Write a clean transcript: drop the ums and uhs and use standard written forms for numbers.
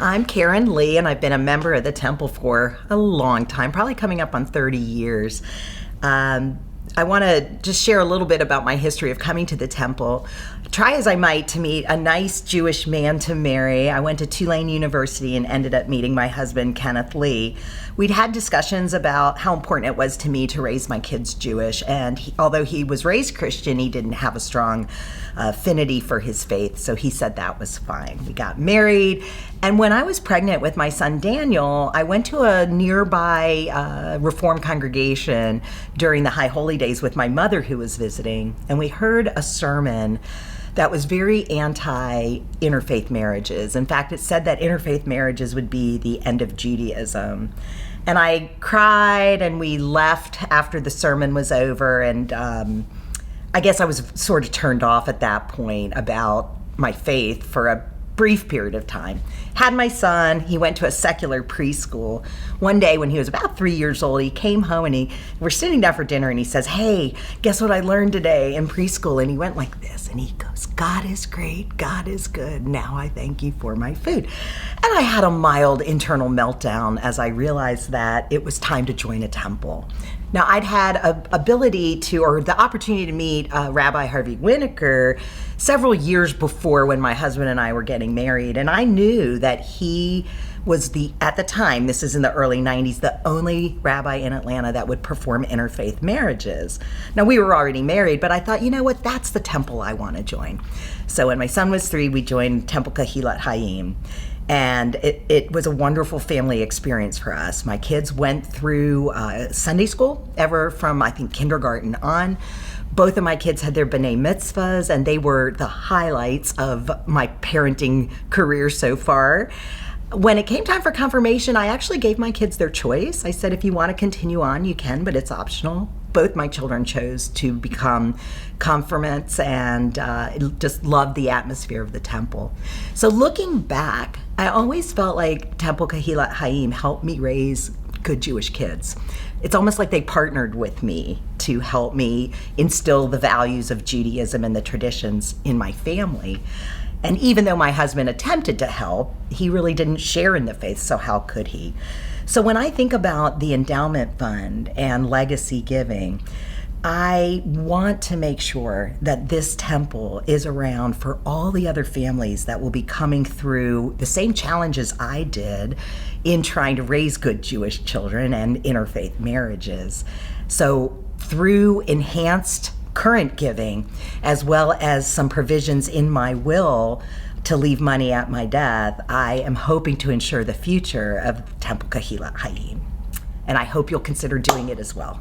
I'm Karen Lee, and I've been a member of the temple for a long time, probably coming up on 30 years. I want to just share a little bit about my history of coming to the temple. Try as I might to meet a nice Jewish man to marry. I went to Tulane University and ended up meeting my husband, Kenneth Lee. We'd had discussions about how important it was to me to raise my kids Jewish, and although he was raised Christian, he didn't have a strong affinity for his faith, so he said that was fine. We got married, and when I was pregnant with my son Daniel, I went to a nearby Reform congregation during the High Holy Days with my mother who was visiting, and we heard a sermon that was very anti-interfaith marriages. In fact, it said that interfaith marriages would be the end of Judaism. And I cried, and we left after the sermon was over, and I guess I was sort of turned off at that point about my faith for a brief period of time. Had my son, he went to a secular preschool. One day when he was about 3 years old, he came home and we're sitting down for dinner, and he says, "Hey, guess what I learned today in preschool?" And he went like this, and he goes, "God is great, God is good, now I thank you for my food." And I had a mild internal meltdown as I realized that it was time to join a temple. Now, I'd had the opportunity to meet Rabbi Harvey Winokur several years before when my husband and I were getting married, and I knew that he was at the time, this is in the early 90s, the only rabbi in Atlanta that would perform interfaith marriages. Now, we were already married, but I thought, you know what, that's the temple I want to join. So when my son was 3, we joined Temple Kehillat Chaim. And it was a wonderful family experience for us. My kids went through Sunday school from, I think, kindergarten on. Both of my kids had their B'nai Mitzvahs, and they were the highlights of my parenting career so far. When it came time for confirmation, I actually gave my kids their choice. I said, if you want to continue on, you can, but it's optional. Both my children chose to become confirmants and just loved the atmosphere of the temple. So looking back, I always felt like Temple Kehillat Chaim helped me raise good Jewish kids. It's almost like they partnered with me to help me instill the values of Judaism and the traditions in my family. And even though my husband attempted to help, he really didn't share in the faith, so how could he? So when I think about the endowment fund and legacy giving, I want to make sure that this temple is around for all the other families that will be coming through the same challenges I did in trying to raise good Jewish children and interfaith marriages. So through enhanced current giving, as well as some provisions in my will to leave money at my death, I am hoping to ensure the future of Temple Kehillat Chaim. And I hope you'll consider doing it as well.